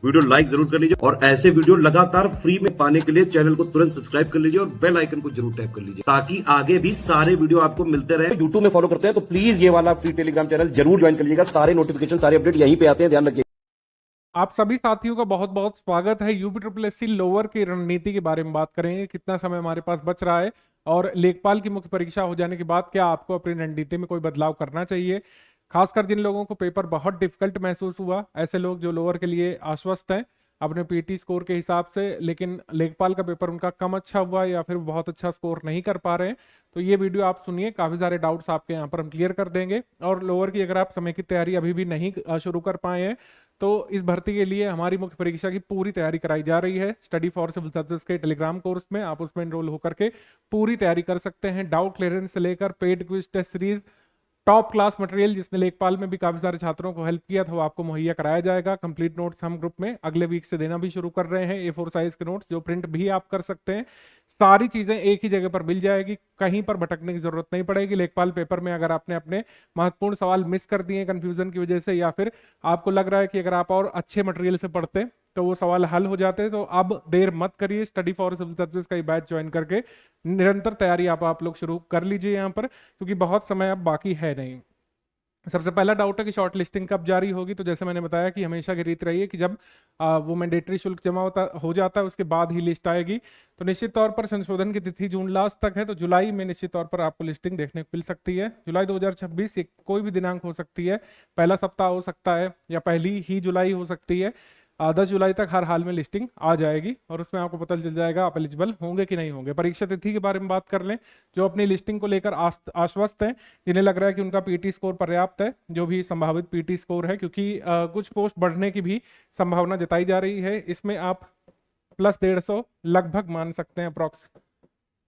Video like जरूर कर लीजिए और ऐसे वीडियो लगातार फ्री में पाने के लिए चैनल को तुरंत सब्सक्राइब कर लीजिए और बेल आइकन को जरूर टैप कर लीजिए ताकि आगे भी सारे वीडियो आपको मिलते रहे। यूट्यूब में फॉलो करते हैं तो प्लीज ये वाला फ्री टेलीग्राम चैनल जरूर ज्वाइन कर लीजिएगा। सारे नोटिफिकेशन सारे अपडेट यहीं पे आते हैं, ध्यान रखिए। आप सभी साथियों का बहुत बहुत स्वागत है। यूपी लोअर की रणनीति के बारे में बात करेंगे। कितना समय हमारे पास बच रहा है और लेखपाल की मुख्य परीक्षा हो जाने के बाद क्या आपको अपनी रणनीति में कोई बदलाव करना चाहिए। खासकर जिन लोगों को पेपर बहुत डिफिकल्ट महसूस हुआ, ऐसे लोग जो लोअर के लिए आश्वस्त हैं अपने पीटी स्कोर के हिसाब से, लेकिन लेखपाल का पेपर उनका कम अच्छा हुआ या फिर बहुत अच्छा स्कोर नहीं कर पा रहे हैं, तो ये वीडियो आप सुनिए। काफ़ी सारे डाउट्स आपके यहाँ पर हम क्लियर कर देंगे। और लोअर की अगर आप समय की तैयारी अभी भी नहीं शुरू कर पाए हैं तो इस भर्ती के लिए हमारी मुख्य परीक्षा की पूरी तैयारी कराई जा रही है। स्टडी फॉर सिविल सर्विसेज के टेलीग्राम कोर्स में आप उसमें एनरोल होकर के पूरी तैयारी कर सकते हैं। डाउट क्लियरेंस से लेकर paid quiz test series, top class material जिसने लेखपाल में भी काफी सारे छात्रों को हेल्प किया था, वो आपको मुहैया कराया जाएगा। कंप्लीट नोट्स हम ग्रुप में अगले वीक से देना भी शुरू कर रहे हैं। A4 साइज के नोट्स जो प्रिंट भी आप कर सकते हैं। सारी चीजें एक ही जगह पर मिल जाएगी, कहीं पर भटकने की जरूरत नहीं पड़ेगी। लेखपाल पेपर में अगर आपने अपने महत्वपूर्ण सवाल मिस कर दिए कंफ्यूजन की वजह से, या फिर आपको लग रहा है कि अगर आप और अच्छे मटेरियल से पढ़ते तो वो सवाल हल हो जाते, तो अब देर मत करिए। स्टडी फॉर सिविल सर्विसेज का बैच ज्वाइन करके निरंतर तैयारी आप लोग शुरू कर लीजिए यहाँ पर, क्योंकि बहुत समय अब बाकी है नहीं। सबसे पहला डाउट है कि शॉर्ट लिस्टिंग कब जारी होगी। तो जैसे मैंने बताया कि हमेशा की रीत रही है कि जब वो मैंडेटरी शुल्क जमा हो जाता है उसके बाद ही लिस्ट आएगी। तो निश्चित तौर पर संशोधन की तिथि जून लास्ट तक है, तो जुलाई में निश्चित तौर पर आपको लिस्टिंग देखने को मिल सकती है। जुलाई 2026 कोई भी दिनांक हो सकती है, पहला सप्ताह हो सकता है या पहली ही जुलाई हो सकती है। 10 जुलाई तक हर हाल में लिस्टिंग आ जाएगी और उसमें आपको पता चल जाएगा आप एलिजिबल होंगे कि नहीं होंगे। परीक्षा तिथि के बारे में बात कर लें, जो अपनी लिस्टिंग को लेकर आश्वस्त हैं, जिन्हें लग रहा है कि उनका पीटी स्कोर पर्याप्त है, जो भी संभावित पीटी स्कोर है, क्योंकि कुछ पोस्ट बढ़ने की भी संभावना जताई जा रही है। इसमें आप +150 लगभग मान सकते हैं अप्रॉक्स।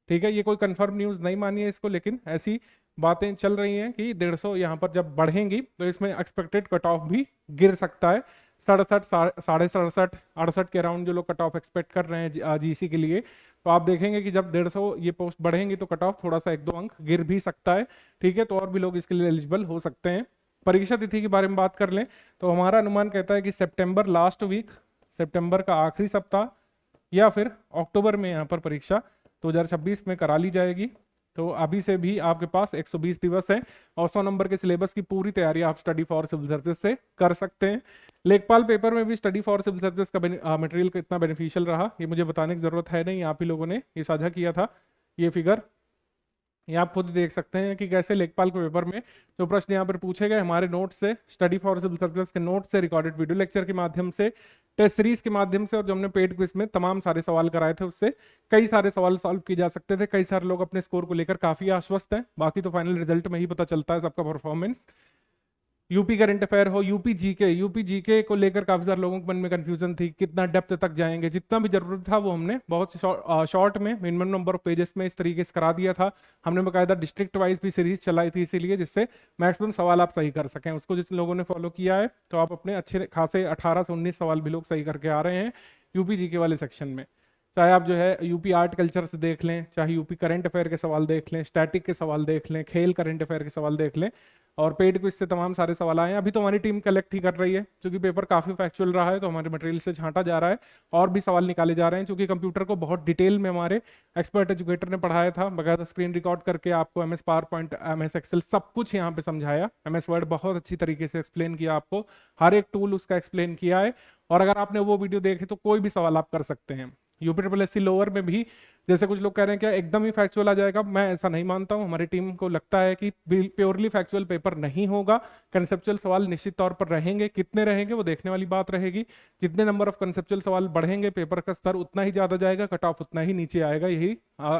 ठीक है, ये कोई कंफर्म न्यूज़ नहीं मानिए इसको, लेकिन ऐसी बातें चल रही हैं कि 150 यहाँ पर जब बढ़ेंगी तो इसमें एक्सपेक्टेड कट ऑफ भी गिर सकता है। 67, 67.5, 68 के अराउंड जो लोग कट ऑफ एक्सपेक्ट कर रहे हैं जीसी के लिए, तो आप देखेंगे कि जब 150 ये पोस्ट बढ़ेंगी तो कट ऑफ थोड़ा सा 1-2 अंक गिर भी सकता है। ठीक है, तो और भी लोग इसके लिए एलिजिबल हो सकते हैं। परीक्षा तिथि के बारे में बात कर लें तो हमारा अनुमान कहता है कि सितंबर लास्ट वीक, सितंबर का आखिरी सप्ताह या फिर अक्टूबर में यहाँ पर परीक्षा 2026 में करा ली जाएगी। तो अभी से भी आपके पास 120 दिवस हैं और 100 नंबर के सिलेबस की पूरी तैयारी आप स्टडी फॉर सिविल सर्विस से कर सकते हैं। लेखपाल पेपर में भी स्टडी फॉर सिविल सर्विस का मटेरियल कितना बेनिफिशियल रहा ये मुझे बताने की जरूरत है नहीं, आप ही लोगों ने ये साझा किया था। ये फिगर ये आप खुद देख सकते हैं कि कैसे लेखपाल के पेपर में जो प्रश्न यहाँ पर पूछे गए हमारे नोट से, स्टडी फॉर सिविल सर्विस के नोट से, रिकॉर्डेड वीडियो लेक्चर के माध्यम से, टेस्ट सीरीज के माध्यम से, और जो हमने पेड क्विज में तमाम सारे सवाल कराए थे उससे कई सारे सवाल सॉल्व किए जा सकते थे। कई सारे लोग अपने स्कोर को लेकर काफी आश्वस्त हैं। बाकी तो फाइनल रिजल्ट में ही पता चलता है सबका परफॉर्मेंस। यूपी करंट अफेयर हो, यूपी जीके को लेकर काफी सारे लोगों के मन में कंफ्यूजन थी, कितना डेप्थ तक जाएंगे। जितना भी जरूरत था वो हमने बहुत शॉर्ट में मिनिमम नंबर ऑफ पेजेस में इस तरीके से करा दिया था। हमने बाकायदा डिस्ट्रिक्ट वाइज भी सीरीज चलाई थी, इसीलिए जिससे मैक्सिमम सवाल आप सही कर सकें। उसको जिन लोगों ने फॉलो किया है तो आप अपने अच्छे खासे 18 से 19 सवाल भी लोग सही करके आ रहे हैं यूपी जीके वाले सेक्शन में। चाहे आप जो है यूपी आर्ट कल्चर से देख लें, चाहे यूपी करंट अफेयर के सवाल देख लें, स्टैटिक के सवाल देख लें, खेल करंट अफेयर के सवाल देख लें, और पेड क्विज से तमाम सारे सवाल आए हैं। अभी तो हमारी टीम कलेक्ट ही कर रही है, क्योंकि पेपर काफी फैक्चुअल रहा है तो हमारे मटेरियल से छांटा जा रहा है और भी सवाल निकाले जा रहे हैं। क्योंकि कंप्यूटर को बहुत डिटेल में हमारे एक्सपर्ट एजुकेटर ने पढ़ाया था, बकायदा स्क्रीन रिकॉर्ड करके आपको MS PowerPoint, MS excel सब कुछ यहाँ पे समझाया। MS वर्ड बहुत अच्छी तरीके से एक्सप्लेन किया, आपको हर एक टूल उसका एक्सप्लेन किया है। और अगर आपने वो वीडियो देखे तो कोई भी सवाल आप कर सकते हैं। यूपी लोअर में भी जैसे कुछ लोग कह रहे हैं क्या एकदम ही फैक्चुअल आ जाएगा, मैं ऐसा नहीं मानता हूं। हमारी टीम को लगता है कि प्योरली फैक्चुअल पेपर नहीं होगा, कंसेप्चुअल सवाल निश्चित तौर पर रहेंगे। कितने रहेंगे वो देखने वाली बात रहेगी। जितने नंबर ऑफ कंसेप्चुअल सवाल बढ़ेंगे पेपर का स्तर उतना ही ज्यादा जाएगा, कट ऑफ उतना ही नीचे आएगा। यही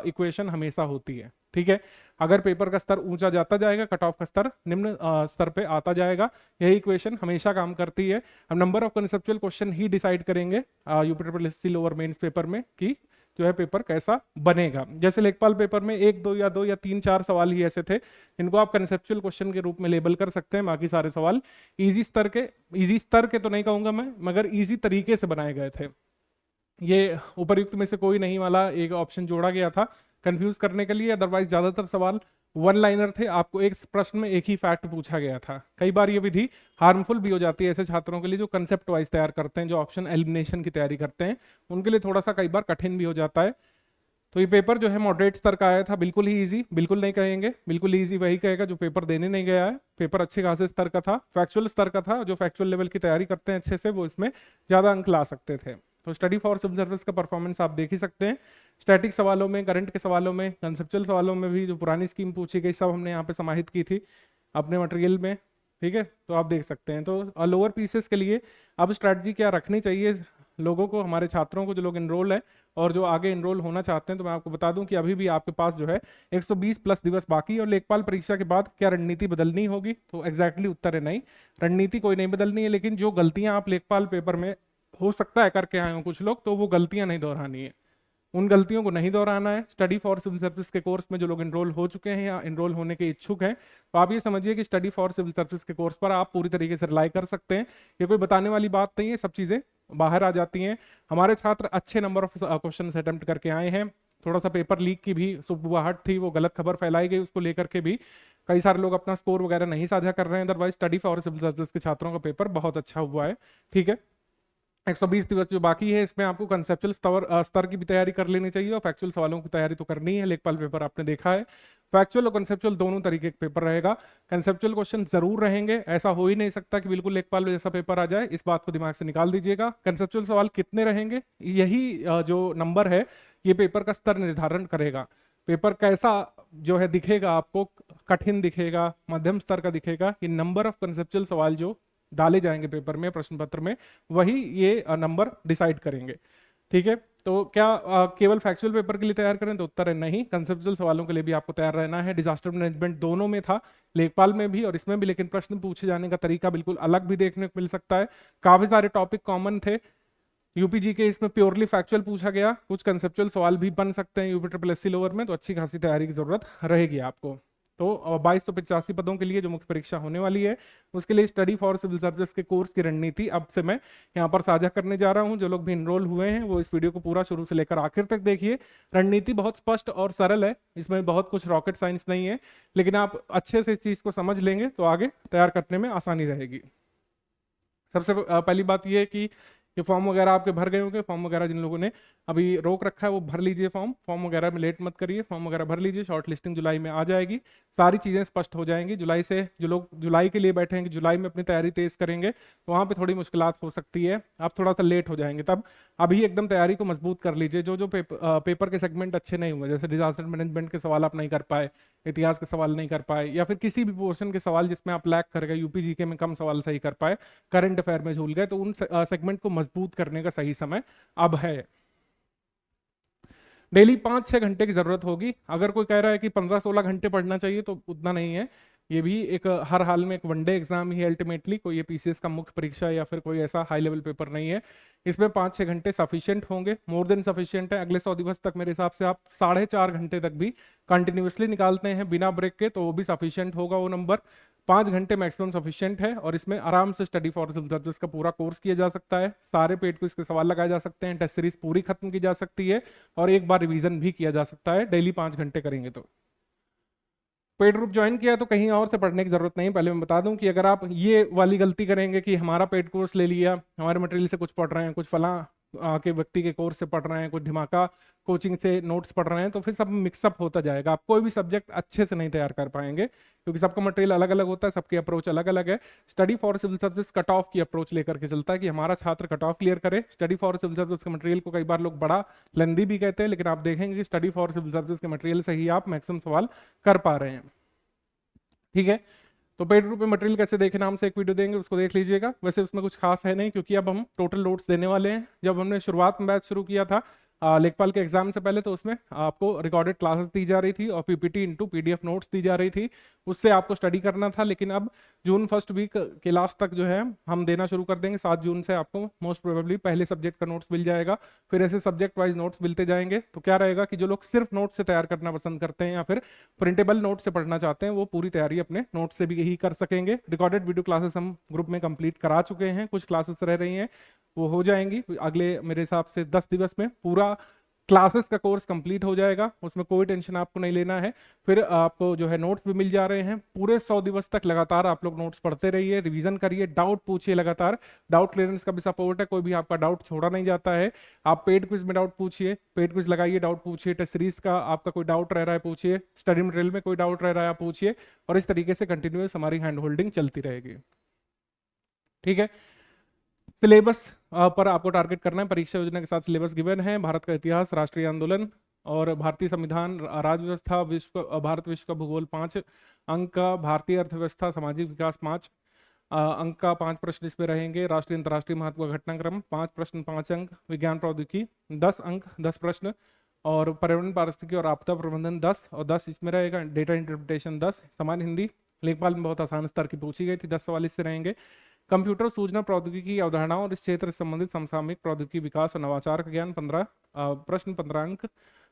इक्वेशन हमेशा होती है। ठीक है, अगर पेपर का स्तर ऊंचा जाता जाएगा, कट ऑफ का स्तर निम्न स्तर पे आता जाएगा। यही इक्वेशन हमेशा काम करती है। हम number of conceptual question he decide करेंगे यूपी लोअर मेंस पेपर में कि जो है पेपर कैसा बनेगा। जैसे लेखपाल पेपर में 1, 2 या 3, 4 सवाल ही ऐसे थे जिनको आप कंसेप्चुअल क्वेश्चन के रूप में लेबल कर सकते हैं। बाकी सारे सवाल इजी स्तर के तो नहीं कहूंगा मैं, मगर इजी तरीके से बनाए गए थे। ये उपर्युक्त में से कोई नहीं वाला एक ऑप्शन जोड़ा गया था कंफ्यूज करने के लिए, अदरवाइज ज्यादातर सवाल वन लाइनर थे, आपको एक प्रश्न में एक ही फैक्ट पूछा गया था। कई बार ये विधि हार्मफुल भी हो जाती है ऐसे छात्रों के लिए जो कंसेप्ट वाइज तैयार करते हैं, जो ऑप्शन एलिमिनेशन की तैयारी करते हैं, उनके लिए थोड़ा सा कई बार कठिन भी हो जाता है। तो ये पेपर जो है मॉडरेट स्तर का आया था, बिल्कुल ही इजी, बिल्कुल नहीं कहेंगे, बिल्कुल इजी वही कहेगा जो पेपर देने नहीं गया है। पेपर अच्छे खासे स्तर का था, फैक्चुअल स्तर का था, जो फैक्चुअल लेवल की तैयारी करते हैं अच्छे से वो इसमें ज्यादा अंक ला सकते थे। तो स्टडी फॉर सिविल सर्विस का परफॉर्मेंस आप देख ही सकते हैं। स्टैटिक सवालों में, करंट के सवालों में, कंसेप्चुअल सवालों में भी जो पुरानी स्कीम पूछी गई सब हमने यहाँ पे समाहित की थी अपने मटेरियल में। ठीक है, तो आप देख सकते हैं। तो लोअर पीसेस के लिए अब स्ट्रैटेजी क्या रखनी चाहिए लोगों को, हमारे छात्रों को, जो लोग इनरोल हैं और जो आगे इनरोल होना चाहते हैं। तो मैं आपको बता दूं कि अभी भी आपके पास जो है 120 प्लस दिवस बाकी, और लेखपाल परीक्षा के बाद क्या रणनीति बदलनी होगी, तो एग्जैक्टली उत्तर है नहीं, रणनीति कोई नहीं बदलनी है। लेकिन जो गलतियां आप लेखपाल पेपर में हो सकता है करके आए हो कुछ लोग, तो वो गलतियां नहीं दोहरानी है, उन गलतियों को नहीं दोहराना है। स्टडी फॉर सिविल सर्विस के कोर्स में जो लोग इनरोल हो चुके हैं या इनरोल होने के इच्छुक हैं, तो आप ये समझिए कि स्टडी फॉर सिविल सर्विस के कोर्स पर आप पूरी तरीके से रिलाई कर सकते हैं। ये कोई बताने वाली बात नहीं है, सब चीजें बाहर आ जाती हैं। हमारे छात्र अच्छे नंबर ऑफ क्वेश्चन अटेम्प्ट करके आए हैं। थोड़ा सा पेपर लीक की भी सुबुहाट थी, वो गलत खबर फैलाई गई, उसको लेकर के भी कई सारे लोग अपना स्कोर वगैरह नहीं साझा कर रहे हैं। Otherwise study for civil service के छात्रों का पेपर बहुत अच्छा हुआ है। ठीक है, 120 दिवस जो बाकी है इसमें आपको कंसेप्चुअल स्तर की भी तैयारी कर लेनी चाहिए, और फैक्चुअल सवालों की तैयारी तो करनी है। लेखपाल पेपर आपने देखा है, फैक्चुअल और कंसेप्चुअल दोनों तरीके के पेपर रहेगा। कंसेप्चुअल क्वेश्चन जरूर रहेंगे, ऐसा हो ही नहीं सकता कि बिल्कुल लेखपाल जैसा पेपर आ जाए, इस बात को दिमाग से निकाल दीजिएगा। कंसेप्चुअल सवाल कितने रहेंगे, यही जो नंबर है ये पेपर का स्तर निर्धारण करेगा। पेपर कैसा जो है दिखेगा आपको, कठिन दिखेगा, मध्यम स्तर का दिखेगा, ये नंबर ऑफ कंसेप्चुअल सवाल जो डाले जाएंगे पेपर में, प्रश्न पत्र में, वही ये नंबर डिसाइड करेंगे। ठीक है, तो क्या केवल फैक्चुअल पेपर के लिए तैयार करें, तो उत्तर है नहीं, कंसेप्चुअल सवालों के लिए भी आपको तैयार रहना है। डिजास्टर मैनेजमेंट दोनों में था, लेखपाल में भी और इसमें भी, लेकिन प्रश्न पूछे जाने का तरीका बिल्कुल अलग भी देखने को मिल सकता है। काफी सारे टॉपिक कॉमन थे यूपीजी के, इसमें प्योरली फैक्चुअल पूछा गया, कुछ कंसेप्चुअल सवाल भी बन सकते हैं यूपी ट्रिपल एससी लोअर में, तो अच्छी खासी तैयारी की जरूरत रहेगी आपको। तो 2285 पदों के लिए जो मुख्य परीक्षा होने वाली है, उसके लिए स्टडी फॉर सिविल सर्विस के कोर्स की रणनीति अब से मैं यहाँ पर साझा करने जा रहा हूँ। जो लोग भी इनरोल हुए हैं वो इस वीडियो को पूरा शुरू से लेकर आखिर तक देखिए। रणनीति बहुत स्पष्ट और सरल है, इसमें बहुत कुछ रॉकेट साइंस नहीं है, लेकिन आप अच्छे से इस चीज को समझ लेंगे तो आगे तैयार करने में आसानी रहेगी। सबसे पहली बात यह है कि ये फॉर्म वगैरह आपके भर गए होंगे। फॉर्म वगैरह जिन लोगों ने अभी रोक रखा है वो भर लीजिए, फॉर्म वगैरह में लेट मत करिए, फॉर्म वगैरह भर लीजिए। शॉर्ट लिस्टिंग जुलाई में आ जाएगी, सारी चीज़ें स्पष्ट हो जाएंगी। जुलाई से जो लोग जुलाई के लिए बैठे हैं कि जुलाई में अपनी तैयारी तेज करेंगे, तो वहाँ पे थोड़ी मुश्किलात हो सकती है, आप थोड़ा सा लेट हो जाएंगे। तब अभी एकदम तैयारी को मजबूत कर लीजिए। जो पेपर के सेगमेंट अच्छे नहीं हुए, जैसे डिजास्टर मैनेजमेंट के सवाल आप नहीं कर पाए, इतिहास के सवाल नहीं कर पाए, या फिर किसी भी पोर्शन के सवाल जिसमें आप लैक कर गए, यूपी जीके में कम सवाल सही कर पाए, करंट अफेयर में झूल गए, तो उन सेगमेंट को मजबूत करने का सही समय अब है। डेली 5-6 घंटे की जरूरत होगी। अगर कोई कह रहा है कि 15-16 घंटे पढ़ना चाहिए, तो उतना नहीं है। ये भी एक हर हाल में एक वनडे एग्जाम ही अल्टीमेटली, कोई ये पीसीएस का मुख्य परीक्षा या फिर कोई ऐसा हाई लेवल पेपर नहीं है। इसमें 5-6 घंटे सफिशिएंट होंगे, मोर देन सफिशिएंट है। अगले 100 दिवस तक मेरे हिसाब से आप 4.5 घंटे तक भी कंटिन्यूसली निकालते हैं बिना ब्रेक के, तो वो भी सफिशिएंट होगा वो नंबर। 5 घंटे मैक्सिमम सफिशिएंट है, और इसमें आराम से स्टडी फॉर सिविल सर्विस का पूरा कोर्स किया जा सकता है। सारे पेड को इसके सवाल लगाए जा सकते हैं, टेस्ट सीरीज पूरी खत्म की जा सकती है, और एक बार रिवीजन भी किया जा सकता है डेली 5 घंटे करेंगे तो। पेड ग्रुप ज्वाइन किया तो कहीं और से पढ़ने की जरूरत नहीं। पहले मैं बता दूं कि अगर आप ये वाली गलती करेंगे कि हमारा पेड कोर्स ले लिया, हमारे मटेरियल से कुछ पढ़ रहे हैं, कुछ फला के व्यक्ति के कोर्स से पढ़ रहे हैं, कुछ धमाका कोचिंग से नोट्स पढ़ रहे हैं, तो फिर सब मिक्सअप होता जाएगा। आप कोई भी सब्जेक्ट अच्छे से नहीं तैयार कर पाएंगे, क्योंकि सबका मटेरियल अलग अलग होता है, सबकी अप्रोच अलग अलग है। Study for civil service cut off की अप्रोच लेकर के चलता है कि हमारा छात्र कट ऑफ क्लियर करे। स्टडी फॉर सिविल सर्विस के मटेरियल को कई बार लोग बड़ा लेंदी भी कहते हैं, लेकिन आप देखेंगे कि स्टडी फॉर सिविल सर्विस के मटेरियल से ही आप मैक्सिमम सवाल कर पा रहे हैं। ठीक है, तो पेड ग्रुप में मटेरियल कैसे देखें नाम से एक वीडियो देंगे, उसको देख लीजिएगा। वैसे उसमें कुछ खास है नहीं, क्योंकि अब हम टोटल नोट्स देने वाले हैं। जब हमने शुरुआत में बैच शुरू किया था लेखपाल के एग्जाम से पहले, तो उसमें आपको रिकॉर्डेड क्लासेस दी जा रही थी और पीपीटी इनटू पीडीएफ नोट्स दी जा रही थी, उससे आपको स्टडी करना था। लेकिन अब जून फर्स्ट वीक के लास्ट तक जो है हम देना शुरू कर देंगे। 7 जून से आपको मोस्ट प्रोबेबली पहले सब्जेक्ट का नोट्स मिल जाएगा, फिर ऐसे सब्जेक्ट वाइज नोट्स मिलते जाएंगे। तो क्या रहेगा कि जो लोग सिर्फ नोट्स से तैयार करना पसंद करते हैं या फिर प्रिंटेबल नोट से पढ़ना चाहते हैं, वो पूरी तैयारी अपने नोट्स से भी यही कर सकेंगे। रिकॉर्डेड वीडियो क्लासेस हम ग्रुप में कंप्लीट करा चुके हैं, कुछ क्लासेस रह रही हैं, वो हो जाएंगी अगले मेरे हिसाब से 10 दिवस में। पूरा क्लासेस का कोर्स कंप्लीट हो जाएगा, उसमें कोई टेंशन आपको नहीं लेना है। फिर आपको जो है नोट्स भी मिल जा रहे हैं। पूरे 100 दिवस तक लगातार आप लोग नोट्स पढ़ते रहिए, रिवीजन करिए, डाउट पूछिए लगातार। डाउट क्लियरेंस का भी सपोर्ट है, कोई भी आपका डाउट छोड़ा नहीं जाता है। आप पेड क्विज में डाउट पूछिए, पेड क्विज लगाइए, डाउट पूछिए। टेस्ट सीरीज का आपका कोई डाउट रह रहा है पूछिए, स्टडी मटेरियल में कोई डाउट रह रहा है आप पूछिए, और इस तरीके से कंटिन्यूस हमारी हैंड होल्डिंग चलती रहेगी। ठीक है, सिलेबस पर आपको टारगेट करना है। परीक्षा योजना के साथ सिलेबस गिवन है। भारत का इतिहास, राष्ट्रीय आंदोलन और भारतीय संविधान, राज्य व्यवस्था, भारत विश्व का भूगोल 5 अंक का, भारतीय अर्थव्यवस्था, सामाजिक विकास 5 अंक का 5 प्रश्न इसमें रहेंगे। राष्ट्रीय अंतर्राष्ट्रीय महत्व का घटनाक्रम 5 प्रश्न 5 अंक, विज्ञान प्रौद्योगिकी 10 अंक 10 प्रश्न, और पर्यावरण पारिस्थितिकी और आपदा प्रबंधन 10 और 10 इसमें रहेगा। Data interpretation 10। सामान्य हिंदी लेखपाल में बहुत आसान स्तर की पूछी गई थी, 10 सवाल इससे रहेंगे। कंप्यूटर सूचना प्रौद्योगिकी की अवधारणाओं और इस क्षेत्र से संबंधित समसामयिक प्रौद्योगिकी विकास और नवाचार का ज्ञान 15 प्रश्न 15 अंक।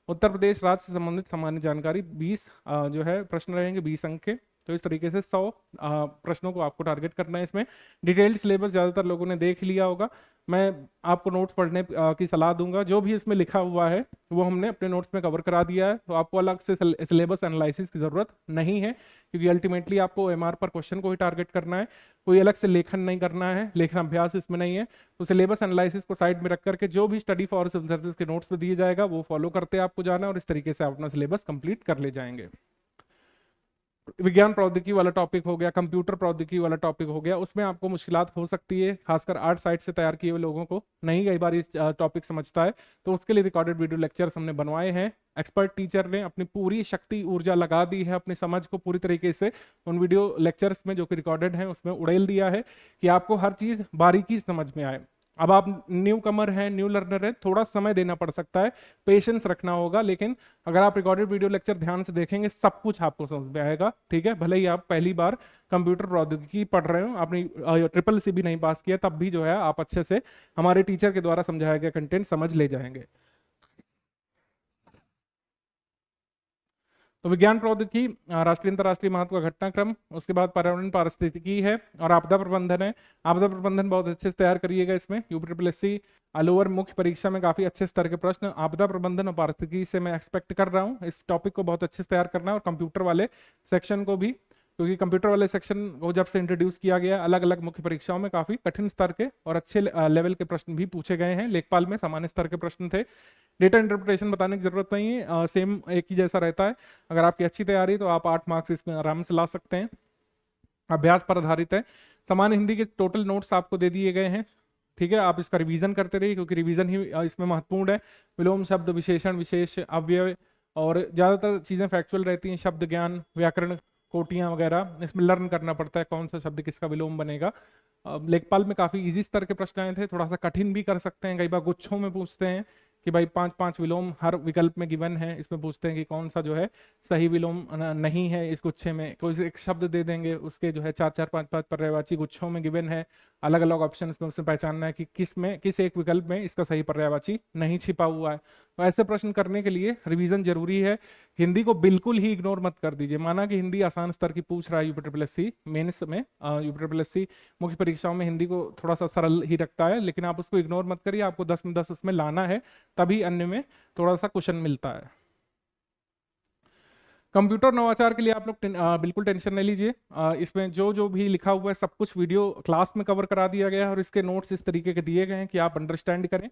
उत्तर प्रदेश राज्य से संबंधित सामान्य जानकारी 20 जो है प्रश्न रहेंगे 20 अंक के। तो इस तरीके से 100 प्रश्नों को आपको टारगेट करना है। इसमें डिटेल्ड सिलेबस ज़्यादातर लोगों ने देख लिया होगा। मैं आपको नोट्स पढ़ने की सलाह दूंगा। जो भी इसमें लिखा हुआ है वो हमने अपने नोट्स में कवर करा दिया है, तो आपको अलग से सिलेबस एनालिसिस की ज़रूरत नहीं है, क्योंकि अल्टीमेटली आपको एमआर पर क्वेश्चन को ही टारगेट करना है। कोई अलग से लेखन नहीं करना है, लेखन अभ्यास इसमें नहीं है। तो सिलेबस एनालिसिस को साइड में रख करके जो भी स्टडी फॉर सिविल सर्विस के नोट्स पे दिए जाएगा वो फॉलो करते आपको जाना, और इस तरीके से आप अपना सिलेबस कंप्लीट कर ले जाएंगे। विज्ञान प्रौद्योगिकी वाला टॉपिक हो गया, कंप्यूटर प्रौद्योगिकी वाला टॉपिक हो गया, उसमें आपको मुश्किलात हो सकती है, खासकर आर्ट साइड से तैयार किए हुए लोगों को नहीं कई बार इस टॉपिक समझता है। तो उसके लिए रिकॉर्डेड वीडियो लेक्चर्स हमने बनवाए हैं। एक्सपर्ट टीचर ने अपनी पूरी शक्ति ऊर्जा लगा दी है, अपनी समझ को पूरी तरीके से उन वीडियो लेक्चर्स में जो कि रिकॉर्डेड हैं उसमें उड़ेल दिया है कि आपको हर चीज़ बारीकी से समझ में आए। अब आप न्यू कमर हैं, न्यू लर्नर है, थोड़ा समय देना पड़ सकता है, पेशेंस रखना होगा, लेकिन अगर आप रिकॉर्डेड वीडियो लेक्चर ध्यान से देखेंगे सब कुछ आपको समझ में आएगा। ठीक है, भले ही आप पहली बार कंप्यूटर प्रौद्योगिकी पढ़ रहे हो, आपने ट्रिपल सी भी नहीं पास किया, तब भी जो है आप अच्छे से हमारे टीचर के द्वारा समझाया गया कंटेंट समझ ले जाएंगे। तो विज्ञान प्रौद्योगिकी, राष्ट्रीय अंतर्राष्ट्रीय महत्व का घटनाक्रम, उसके बाद पर्यावरण पारिस्थितिकी है और आपदा प्रबंधन है। आपदा प्रबंधन बहुत अच्छे से तैयार करिएगा। इसमें यूपीट्रिपल लोअर मुख्य परीक्षा में काफी अच्छे स्तर के प्रश्न आपदा प्रबंधन और पारिस्थितिकी से मैं एक्सपेक्ट कर रहा हूँ। इस टॉपिक को बहुत अच्छे से तैयार करना है, और कंप्यूटर वाले सेक्शन को भी, क्योंकि कंप्यूटर वाले सेक्शन को जब से इंट्रोड्यूस किया गया अलग अलग मुख्य परीक्षाओं में काफी कठिन स्तर के और अच्छे लेवल के प्रश्न भी पूछे गए हैं। लेखपाल में सामान्य स्तर के प्रश्न थे। डेटा इंटरप्रिटेशन बताने की जरूरत नहीं है, सेम एक ही जैसा रहता है। अगर आपकी अच्छी तैयारी तो आप 8 मार्क्स इसमें आराम से ला सकते हैं। अभ्यास पर आधारित है। सामान्य हिंदी के टोटल नोट्स आपको दे दिए गए हैं। ठीक है, आप इसका रिवीजन करते रहिए, क्योंकि रिवीजन ही इसमें महत्वपूर्ण है। विलोम शब्द, विशेषण, विशेष, अव्यय और ज़्यादातर चीज़ें फैक्चुअल रहती हैं। शब्द ज्ञान, व्याकरण, कोटियाँ वगैरह इसमें लर्न करना पड़ता है, कौन सा शब्द किसका विलोम बनेगा। लेखपाल में काफ़ी इजी स्तर के प्रश्न आए थे, थोड़ा सा कठिन भी कर सकते हैं। कई बार गुच्छों में पूछते हैं कि भाई 5-5 विलोम हर विकल्प में गिवन है, इसमें पूछते हैं कि कौन सा जो है सही विलोम नहीं है इस गुच्छे में। कोई एक शब्द दे देंगे, उसके जो है 4-4 5-5 पर्यायवाची गुच्छों में गिवन है, अलग अलग ऑप्शन में उसमें पहचानना है कि किस एक विकल्प में इसका सही पर्यायवाची नहीं छिपा हुआ है। तो ऐसे प्रश्न करने के लिए रिवीजन जरूरी है। हिंदी को बिल्कुल ही इग्नोर मत कर दीजिए। माना कि हिंदी आसान स्तर की पूछ रहा है यूपीट्रिपल मेंस में, यूपीट्रिपल मुख्य परीक्षाओं में हिंदी को थोड़ा सा सरल ही रखता है, लेकिन आप उसको इग्नोर मत करिए। आपको 10 में 10 उसमें लाना है, तभी अन्य में थोड़ा सा क्वेश्चन मिलता है। कंप्यूटर नवाचार के लिए आप लोग बिल्कुल टेंशन नहीं लीजिए। इसमें जो जो भी लिखा हुआ है सब कुछ वीडियो क्लास में कवर करा दिया गया है, और इसके नोट्स इस तरीके के दिए गए हैं कि आप अंडरस्टैंड करें।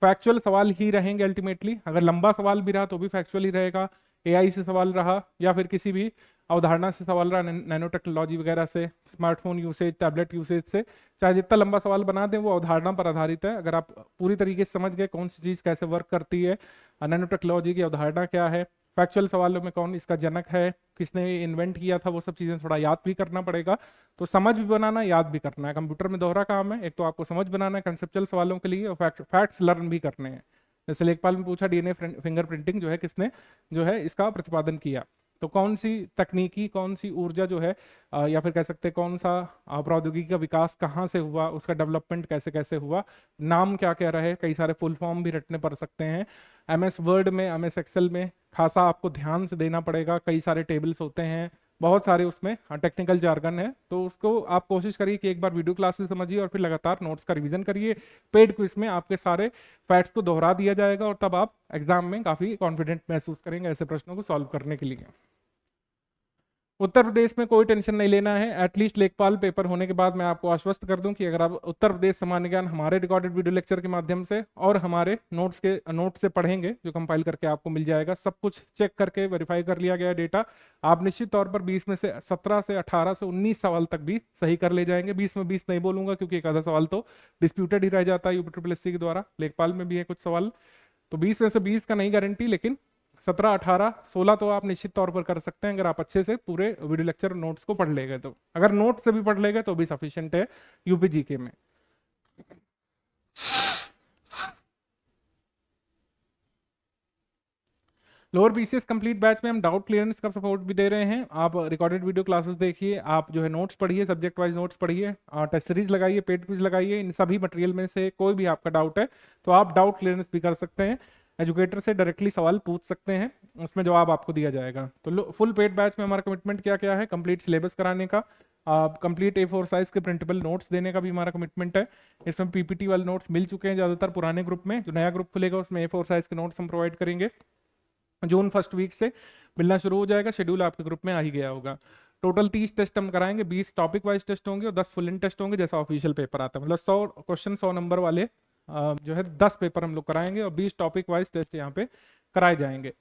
फैक्चुअल सवाल ही रहेंगे अल्टीमेटली। अगर लंबा सवाल भी रहा तो भी फैक्चुअल ही रहेगा। एआई से सवाल रहा या फिर किसी भी अवधारणा से सवाल रहा, नैनो टेक्नोलॉजी वगैरह से, स्मार्टफोन यूसेज, टैबलेट यूसेज से, चाहे जितना लंबा सवाल बना दें वो अवधारणा पर आधारित है। अगर आप पूरी तरीके से समझ गए कौन सी चीज़ कैसे वर्क करती है, नैनो टेक्नोलॉजी की अवधारणा क्या है, फैक्चुअल सवालों में कौन इसका जनक है, किसने इन्वेंट किया था, वो सब चीज़ें थोड़ा याद भी करना पड़ेगा। तो समझ भी बनाना, याद भी करना है। कंप्यूटर में दोहरा काम है, एक तो आपको समझ बनाना है कंसेप्चुअल सवालों के लिए, और फैक्ट्स लर्न भी करने हैं। जैसे लेखपाल में पूछा डीएनए फिंगरप्रिंटिंग जो है किसने जो है इसका प्रतिपादन किया, तो कौन सी तकनीकी, कौन सी ऊर्जा जो है या फिर कह सकते हैं कौन सा प्रौद्योगिकी का विकास कहाँ से हुआ, उसका डेवलपमेंट कैसे कैसे हुआ, नाम क्या क्या रहे, कई सारे फुल फॉर्म भी रटने पड़ सकते हैं। एमएस वर्ड में, एमएस एक्सेल में खासा आपको ध्यान से देना पड़ेगा। कई सारे टेबल्स होते हैं, बहुत सारे उसमें टेक्निकल जार्गन है, तो उसको आप कोशिश करिए कि एक बार वीडियो क्लासेस समझिए और फिर लगातार नोट्स का रिवीजन करिए। पेड क्विज में आपके सारे फैक्ट्स को दोहरा दिया जाएगा और तब आप एग्जाम में काफी कॉन्फिडेंट महसूस करेंगे ऐसे प्रश्नों को सॉल्व करने के लिए। उत्तर प्रदेश में कोई टेंशन नहीं लेना है। एटलीस्ट लेखपाल पेपर होने के बाद मैं आपको आश्वस्त कर दूं कि अगर आप उत्तर प्रदेश सामान्य ज्ञान हमारे रिकॉर्डेड वीडियो लेक्चर के माध्यम से और हमारे नोट्स से पढ़ेंगे, जो कंपाइल करके आपको मिल जाएगा, सब कुछ चेक करके वेरीफाई कर लिया गया डेटा, आप निश्चित तौर पर 20 में से 17 से 18 से 19 सवाल तक भी सही कर ले जाएंगे। 20 में 20 नहीं बोलूंगा क्योंकि एक आधा सवाल तो डिस्प्यूटेड ही रह जाता है यूपीट्रिपल के द्वारा, लेखपाल में भी है कुछ सवाल, तो 20 में से 20 का नहीं गारंटी, लेकिन 17, 18, 16 तो आप निश्चित तौर पर कर सकते हैं अगर आप अच्छे से पूरे वीडियो लेक्चर नोट्स को पढ़ लेंगे। तो अगर नोट से भी पढ़ लेंगे तो भी सफिशिएंट है यूपी जीके में। लोअर बीसीएस कंप्लीट बैच में हम डाउट क्लियरेंस का सपोर्ट भी दे रहे हैं। आप रिकॉर्डेड वीडियो क्लासेस देखिए, आप जो है नोट्स पढ़िए, सब्जेक्ट वाइज नोट्स पढ़िए, टेस्ट सीरीज लगाइए, पेड क्विज लगाइए। इन सभी मटेरियल में से कोई भी आपका डाउट है तो आप डाउट क्लियरेंस भी कर सकते हैं, एजुकेटर से डायरेक्टली सवाल पूछ सकते हैं, उसमें जवाब आपको दिया जाएगा। तो फुल पेड बैच में हमारा कमिटमेंट क्या क्या है? कंप्लीट सिलेबस कराने का, कंप्लीट A4 साइज के प्रिंटेबल नोट्स देने का भी हमारा कमिटमेंट है। इसमें पीपीटी वाले नोट्स मिल चुके हैं ज़्यादातर पुराने ग्रुप में, जो नया ग्रुप खुलेगा उसमें A4 साइज के नोट्स हम प्रोवाइड करेंगे। जून फर्स्ट वीक से मिलना शुरू हो जाएगा, शेड्यूल आपके ग्रुप में आ ही गया होगा। टोटल 30 टेस्ट हम कराएंगे, 20 टॉपिक वाइज टेस्ट होंगे और 10 फुल इन टेस्ट होंगे जैसा ऑफिशियल पेपर आता है। मतलब 100 क्वेश्चन 100 नंबर वाले जो है 10 पेपर हम लोग कराएंगे और 20 टॉपिक वाइज टेस्ट यहाँ पे कराए जाएंगे।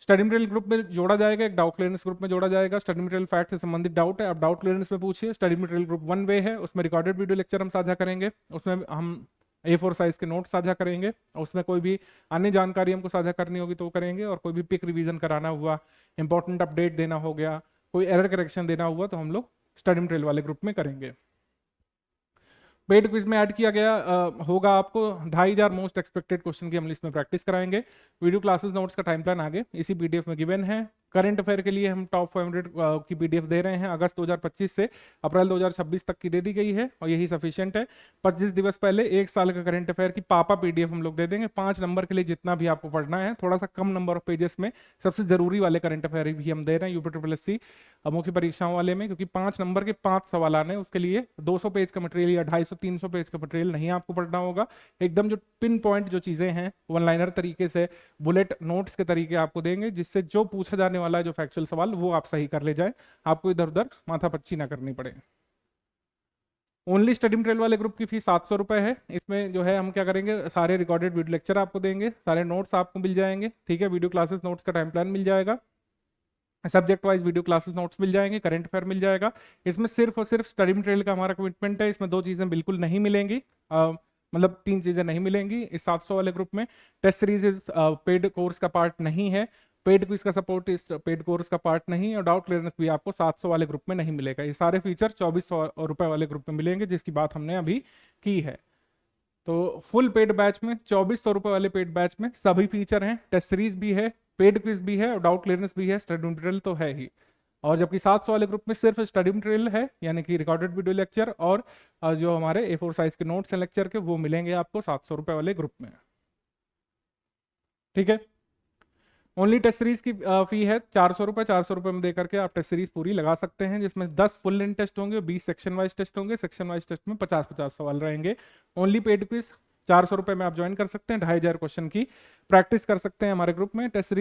स्टडी मटेरियल ग्रुप में जोड़ा जाएगा, एक डाउट क्लियरेंस ग्रुप में जोड़ा जाएगा। स्टडी मटेरियल फैक्ट से संबंधित डाउट है, आप डाउट क्लियरेंस में पूछिए। स्टडी मटेरियल ग्रुप 1 वे है, उसमें रिकॉर्डेड वीडियो लेक्चर हम साझा करेंगे, उसमें हम A4 साइज के नोट साझा करेंगे, उसमें कोई भी अन्य जानकारी हमको साझा करनी होगी तो करेंगे, और कोई भी पिक रिवीजन कराना हुआ, इंपॉर्टेंट अपडेट देना हो गया, कोई एरर करेक्शन देना हुआ तो हम लोग स्टडी मटेरियल वाले ग्रुप में करेंगे। पेड क्विज में ऐड किया गया होगा आपको 2500 मोस्ट एक्सपेक्टेड क्वेश्चन की हम इसमें प्रैक्टिस कराएंगे। वीडियो क्लासेस नोट्स का टाइम प्लान आगे इसी पीडीएफ में गिवन है। करंट अफेयर के लिए हम टॉप 500 की पीडीएफ दे रहे हैं, अगस्त 2025 से अप्रैल 2026 तक की दे दी गई है और यही सफिशिएंट है। 25 दिवस पहले 1 साल का करंट अफेयर की पापा पीडीएफ हम लोग दे देंगे, 5 नंबर के लिए जितना भी आपको पढ़ना है, थोड़ा सा कम नंबर ऑफ पेजेस में सबसे जरूरी वाले करंट अफेयर भी हम दे रहे हैं यूपीट्रिपल मुख्य परीक्षाओं वाले में, क्योंकि 5 नंबर के 5 सवाल आने, उसके लिए 200 पेज का मटेरियल या 250-300 पेज का मटेरियल नहीं आपको पढ़ना होगा। एकदम जो पिन पॉइंट जो चीजें हैं वन लाइनर तरीके से बुलेट नोट्स के तरीके आपको देंगे, जिससे जो पूछा जाने वाला है जो फैक्चुअल सवाल वो आप सही कर ले जाए, आपको इधर उधर माथा पच्ची ना करनी पड़े। ओनली स्टडी मटेरियल वाले ग्रुप की फीस 700 रुपए है। इसमें जो है हम क्या करेंगे, सारे रिकॉर्डेड वीडियो लेक्चर आपको देंगे, सारे नोट्स आपको मिल जाएंगे, ठीक है, वीडियो क्लासेस नोट्स का टाइम प्लान मिल जाएगा, subject wise video classes notes मिल जाएंगे, करंट अफेयर मिल जाएगा। इसमें सिर्फ और सिर्फ स्टडी मटेरियल का हमारा कमिटमेंट है, इसमें 2 चीजें बिल्कुल नहीं मिलेंगी, मतलब 3 चीजें नहीं मिलेंगी इस 700 वाले ग्रुप में। टेस्ट सीरीज पेड कोर्स का पार्ट नहीं है, पेड क्विज का सपोर्ट इस पेड कोर्स का पार्ट नहीं है, और डाउट क्लियरेंस भी आपको 700 वाले ग्रुप में नहीं मिलेगा। ये सारे फीचर 2400 रुपए वाले ग्रुप में मिलेंगे, जिसकी बात हमने अभी की है। तो फुल पेड बैच में 2400 रुपए वाले पेड बैच में सभी फीचर हैं, टेस्ट सीरीज भी है, पेड क्विज भी है और डाउट क्लियरेंस भी है, स्टडी मटेरियल तो है ही। और जबकि 700 वाले ग्रुप में सिर्फ स्टडी मटेरियल है, यानी कि रिकॉर्डेड वीडियो लेक्चर और जो हमारे A4 साइज के नोट्स हैं लेक्चर के, वो मिलेंगे आपको 700 रुपए वाले ग्रुप में, ठीक है। ओनली टेस्ट सीरीज की फी है 400 रुपए। 400 रुपए में दे करके आप टेस्ट सीरीज पूरी लगा सकते हैं, जिसमें 10 फुल लेंथ टेस्ट होंगे, 20 सेक्शन वाइज टेस्ट होंगे, सेक्शन वाइज टेस्ट में 50-50 सवाल रहेंगे। ओनली पेड क्विज 400 रुपए में आप ज्वाइन कर सकते हैं, 2500 क्वेश्चन की प्रैक्टिस कर सकते हैं हमारे ग्रुप में। टेस्ट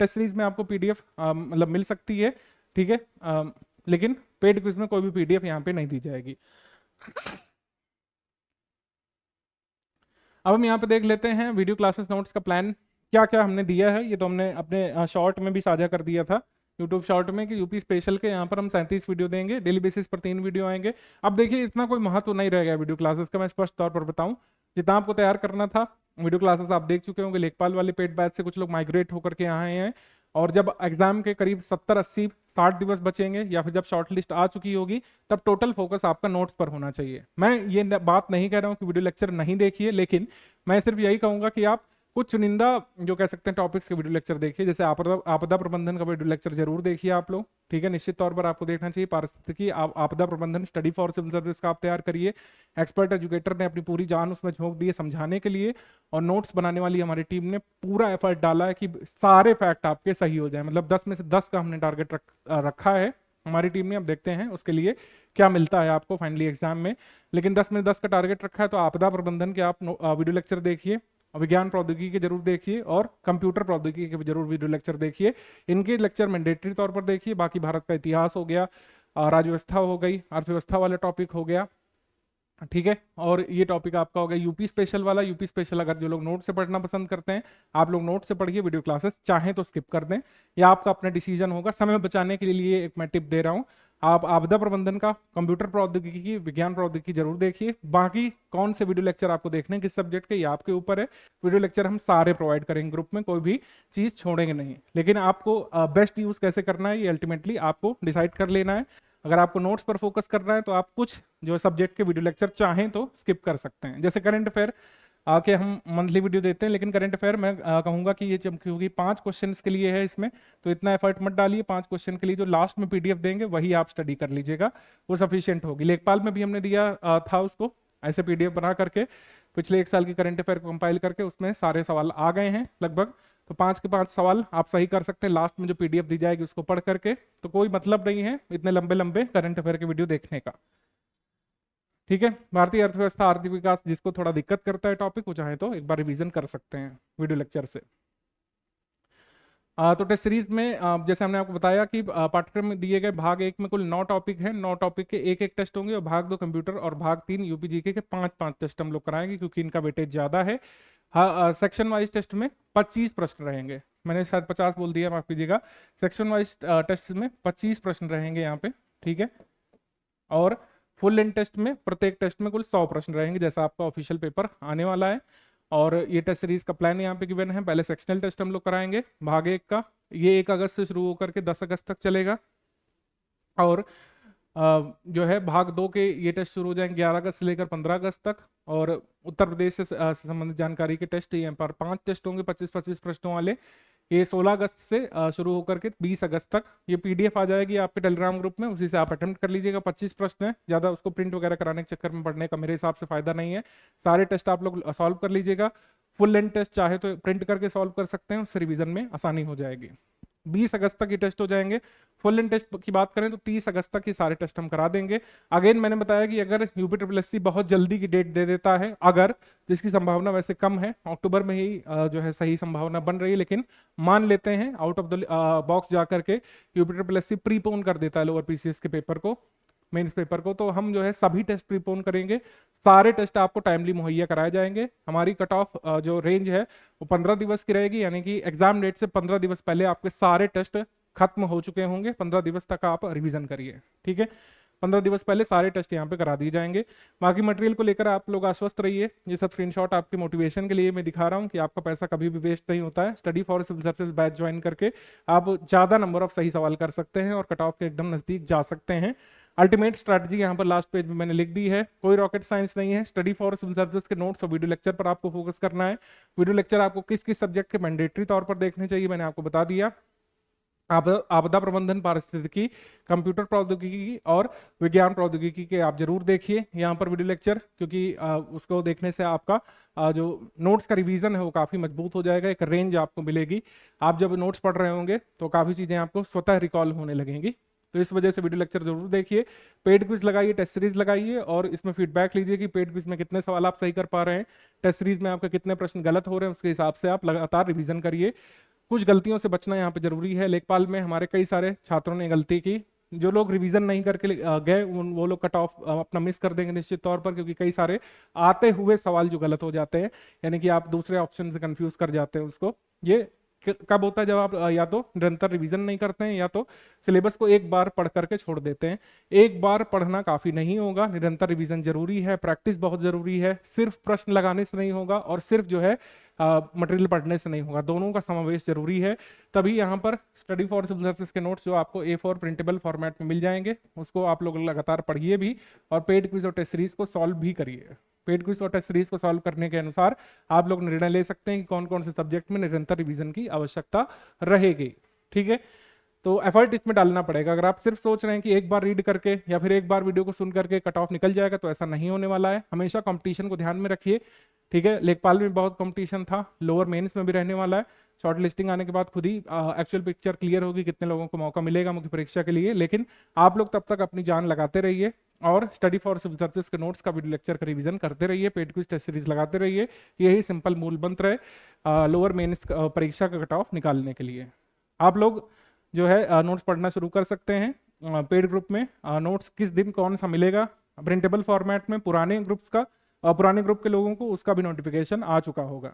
सीरीज में आपको पीडीएफ मतलब मिल सकती है, ठीक है, लेकिन पेड क्विज में कोई भी पीडीएफ यहाँ पे नहीं दी जाएगी। अब हम यहाँ पे देख लेते हैं वीडियो क्लासेस नोट्स का प्लान क्या क्या हमने दिया है। ये तो हमने अपने शॉर्ट में भी साझा कर दिया था, यूट्यूब शॉर्ट में, कि यूपी स्पेशल के यहाँ पर हम 37 वीडियो देंगे, डेली बेसिस पर 3 वीडियो आएंगे। अब देखिए इतना कोई महत्व नहीं रह गया वीडियो क्लासेस का, मैं स्पष्ट तौर पर बताऊं, जितना आपको तैयार करना था वीडियो क्लासेस आप देख चुके होंगे। लेखपाल वाले पेड बैच से कुछ लोग माइग्रेट होकर के यहाँ आए हैं, और जब एग्जाम के करीब 70, 80, 60 दिवस बचेंगे या फिर जब शॉर्ट लिस्ट आ चुकी होगी, तब टोटल फोकस आपका नोट्स पर होना चाहिए। मैं ये बात नहीं कह रहा हूँ कि वीडियो लेक्चर नहीं देखिए, लेकिन मैं सिर्फ यही कहूंगा कि आप कुछ चुनिंदा जो कह सकते हैं टॉपिक्स के वीडियो लेक्चर देखिए, जैसे आपदा आपदा प्रबंधन का वीडियो लेक्चर जरूर देखिए आप लोग, ठीक है। निश्चित तौर पर आपको देखना चाहिए पारिस्थितिकी आपदा प्रबंधन स्टडी फॉर सिविल सर्विस का आप तैयार करिए। एक्सपर्ट एजुकेटर ने अपनी पूरी जान उसमें झोंक दी है समझाने के लिए, और नोट्स बनाने वाली हमारी टीम ने पूरा एफर्ट डाला है कि सारे फैक्ट आपके सही हो जाए। मतलब 10 में से 10 का हमने टारगेट रखा है हमारी टीम ने। अब देखते हैं उसके लिए क्या मिलता है आपको फाइनली एग्जाम में, लेकिन 10 में 10 का टारगेट रखा है। तो आपदा प्रबंधन के आप वीडियो लेक्चर देखिए, विज्ञान प्रौद्योगिकी के जरूर देखिए, और कंप्यूटर प्रौद्योगिकी के जरूर वीडियो लेक्चर देखिए। इनके लेक्चर मैंडेटरी तौर पर देखिए। बाकी भारत का इतिहास हो गया, राज्य व्यवस्था हो गई, अर्थव्यवस्था वाला टॉपिक हो गया, ठीक है। और ये टॉपिक आपका हो गया यूपी स्पेशल वाला। यूपी स्पेशल अगर जो लोग नोट से पढ़ना पसंद करते हैं, आप लोग नोट से पढ़िए, वीडियो क्लासेस चाहें तो स्किप कर दें, या आपका अपना डिसीजन होगा। समय बचाने के लिए एक मैं टिप दे रहा हूं, आप आपदा प्रबंधन का, कंप्यूटर प्रौद्योगिकी, विज्ञान प्रौद्योगिकी जरूर देखिए। बाकी कौन से वीडियो लेक्चर आपको देखने किस सब्जेक्ट के, ये आपके ऊपर है। वीडियो लेक्चर हम सारे प्रोवाइड करेंगे ग्रुप में, कोई भी चीज छोड़ेंगे नहीं। लेकिन आपको बेस्ट यूज कैसे करना है ये अल्टीमेटली आपको डिसाइड कर लेना है। अगर आपको नोट्स पर फोकस करना है तो आप कुछ जो सब्जेक्ट के वीडियो लेक्चर चाहें तो स्किप कर सकते हैं। जैसे करंट अफेयर आके हम मंथली वीडियो देते हैं, लेकिन करंट अफेयर मैं कहूंगा कि ये क्योंकि 5 क्वेश्चन के लिए है इसमें, तो इतना एफर्ट मत डालिए। 5 क्वेश्चन के लिए जो लास्ट में पीडीएफ देंगे वही आप स्टडी कर लीजिएगा, वो सफिशियंट होगी। लेखपाल में भी हमने दिया था उसको ऐसे पीडीएफ बना करके, पिछले 1 साल की करंट अफेयर को कंपाइल करके, उसमें सारे सवाल आ गए हैं लगभग। तो 5 के 5 सवाल आप सही कर सकते हैं लास्ट में जो पीडीएफ दी जाएगी उसको पढ़ करके। तो कोई मतलब नहीं है इतने लंबे लंबे करंट अफेयर के वीडियो देखने का, ठीक है। भारतीय अर्थव्यवस्था, आर्थिक विकास, जिसको थोड़ा दिक्कत करता है टॉपिक, वो चाहे तो एक बार रिवीजन कर सकते हैं वीडियो लेक्चर से। तो टेस्ट सीरीज में जैसे हमने आपको बताया कि पाठ्यक्रम में दिए गए भाग 1 में कुल 9 टॉपिक हैं। 9 टॉपिक के एक टेस्ट होंगे, और भाग 2 कंप्यूटर और भाग 3 यूपी जीके के 5 टेस्ट हम लोग कराएंगे, क्योंकि इनका वेटेज ज्यादा है। हाँ, सेक्शन वाइज टेस्ट में 25 प्रश्न रहेंगे। मैंने शायद 50 बोल दिया, माफ कीजिएगा। सेक्शन वाइज टेस्ट में 25 प्रश्न रहेंगे यहाँ पे, ठीक है। और फुल लेंथ टेस्ट में प्रत्येक टेस्ट में कुल 100 प्रश्न रहेंगे, जैसा आपका ऑफिशियल पेपर आने वाला है। और ये टेस्ट सीरीज का प्लान यहाँ पे गिवन है। पहले सेक्शनल टेस्ट हम लोग कराएंगे भाग 1 का, ये 1 अगस्त से शुरू होकर के 10 अगस्त तक चलेगा। और जो है भाग 2 के ये टेस्ट शुरू हो जाएंगे 11 अगस्त से लेकर 15 अगस्त तक। और उत्तर प्रदेश से संबंधित जानकारी के टेस्ट यहाँ पर 5 टेस्ट होंगे 25-25 प्रश्नों वाले। ये 16 अगस्त से शुरू होकर के 20 अगस्त तक। ये पीडीएफ आ जाएगी आपके टेलीग्राम ग्रुप में, उसी से आप अटेम्प्ट कर लीजिएगा। 25 प्रश्न है, ज़्यादा उसको प्रिंट वगैरह कराने के चक्कर में पढ़ने का मेरे हिसाब से फायदा नहीं है। सारे टेस्ट आप लोग सॉल्व कर लीजिएगा। फुल लेंथ टेस्ट चाहे तो प्रिंट करके सॉल्व कर सकते हैं, उससे रिवीजन में आसानी हो जाएगी। 20 अगस्त तक ये टेस्ट हो जाएंगे। फुल लेंथ टेस्ट की बात करें तो 30 अगस्त तक ये सारे टेस्ट हम करा देंगे। अगेन मैंने बताया कि अगर यूपी SSC बहुत जल्दी की डेट दे देता है, अगर, जिसकी संभावना वैसे कम है, अक्टूबर में ही जो है सही संभावना बन रही है, लेकिन मान लेते हैं आउट ऑफ द बॉक्स जाकर के यूपी SSC प्रीपोन कर देता है लोअर पीसीएस के पेपर को, मेंस पेपर को, तो हम जो है सभी टेस्ट प्रीपोन करेंगे। सारे टेस्ट आपको टाइमली मुहैया कराए जाएंगे। हमारी कट ऑफ जो रेंज है वो 15 दिवस की रहेगी, यानी कि एग्जाम डेट से 15 दिवस पहले आपके सारे टेस्ट खत्म हो चुके होंगे। 15 दिवस तक आप रिवीजन करिए, ठीक है। 15 दिवस पहले सारे टेस्ट यहाँ पे करा दिए जाएंगे। बाकी मटेरियल को लेकर आप लोग आश्वस्त रहिए। ये सब स्क्रीनशॉट आपके मोटिवेशन के लिए मैं दिखा रहा हूँ कि आपका पैसा कभी भी वेस्ट नहीं होता है। Study for civil services batch join करके आप ज्यादा नंबर ऑफ सही सवाल कर सकते हैं और कट ऑफ के एकदम नजदीक जा सकते हैं। अल्टीमेट स्ट्रैटेजी यहाँ पर लास्ट पेज में मैंने लिख दी है। कोई रॉकेट साइंस नहीं है। स्टडी फॉर सिविल सर्विसेज के नोट्स और वीडियो लेक्चर पर आपको फोकस करना है। वीडियो लेक्चर आपको किस किस सब्जेक्ट के मैंडेटरी तौर पर देखने चाहिए मैंने आपको बता दिया। आपदा प्रबंधन, पारिस्थितिकी, कंप्यूटर प्रौद्योगिकी और विज्ञान प्रौद्योगिकी के आप जरूर देखिए यहाँ पर वीडियो लेक्चर, क्योंकि उसको देखने से आपका जो नोट्स का रिवीजन है वो काफी मजबूत हो जाएगा। एक रेंज आपको मिलेगी। आप जब नोट्स पढ़ रहे होंगे तो काफी चीजें आपको स्वतः रिकॉल होने लगेंगी। तो इस वजह से वीडियो लेक्चर जरूर देखिए। पेड क्विज लगाइए, टेस्ट सीरीज लगाइए और इसमें फीडबैक लीजिए कि पेड क्विज में कितने सवाल आप सही कर पा रहे हैं, टेस्ट सीरीज में आपके कितने प्रश्न गलत हो रहे हैं, उसके हिसाब से आप लगातार रिवीजन करिए। कुछ गलतियों से बचना यहाँ पे जरूरी है। लेखपाल में हमारे कई सारे छात्रों ने गलती की। जो लोग रिवीजन नहीं करके गए वो लोग कट ऑफ अपना मिस कर देंगे निश्चित तौर पर, क्योंकि कई सारे आते हुए सवाल जो गलत हो जाते हैं, यानी कि आप दूसरे ऑप्शन से कंफ्यूज कर जाते हैं उसको। ये कब होता है? जब आप या तो निरंतर रिवीजन नहीं करते हैं या तो सिलेबस को एक बार पढ़ करके छोड़ देते हैं। एक बार पढ़ना काफी नहीं होगा, निरंतर रिवीजन जरूरी है, प्रैक्टिस बहुत जरूरी है। सिर्फ प्रश्न लगाने से नहीं होगा और सिर्फ जो है मटेरियल पढ़ने से नहीं होगा, दोनों का समावेश जरूरी है। तभी यहाँ पर स्टडी फॉर सिविल सर्विसेज के नोट्स जो आपको A4 प्रिंटेबल फॉर्मेट में मिल जाएंगे, उसको आप लोग लगातार पढ़िए भी और पेड क्विज और टेस्ट सीरीज को सॉल्व भी करिए। पेड क्विज और टेस्ट सीरीज को सॉल्व करने के अनुसार आप लोग निर्णय ले सकते हैं कि कौन कौन से सब्जेक्ट में निरंतर रिवीजन की आवश्यकता रहेगी। ठीक है, तो एफर्ट इसमें डालना पड़ेगा। अगर आप सिर्फ सोच रहे हैं कि एक बार रीड करके या फिर एक बार वीडियो को सुन करके कट ऑफ निकल जाएगा, तो ऐसा नहीं होने वाला है। हमेशा कंपटीशन को ध्यान में रखिए। ठीक है, लेखपाल में बहुत कंपटीशन था, लोअर मेंस में भी रहने वाला है। शॉर्ट लिस्टिंग आने के बाद खुद ही एक्चुअल पिक्चर क्लियर होगी कितने लोगों को मौका मिलेगा मुख्य परीक्षा के लिए। लेकिन आप लोग तब तक अपनी जान लगाते रहिए और स्टडी फॉर सिविल सर्विस के नोट्स का वीडियो लेक्चर का रिवीजन करते रहिए, पेड क्विज टेस्ट सीरीज लगाते रहिए। यही सिंपल मूल मंत्र है लोअर मेंस परीक्षा का कट ऑफ निकालने के लिए। आप लोग जो है नोट्स पढ़ना शुरू कर सकते हैं। पेड ग्रुप में नोट्स किस दिन कौन सा मिलेगा प्रिंटेबल फॉर्मेट में, पुराने ग्रुप्स का पुराने ग्रुप के लोगों को उसका भी नोटिफिकेशन आ चुका होगा।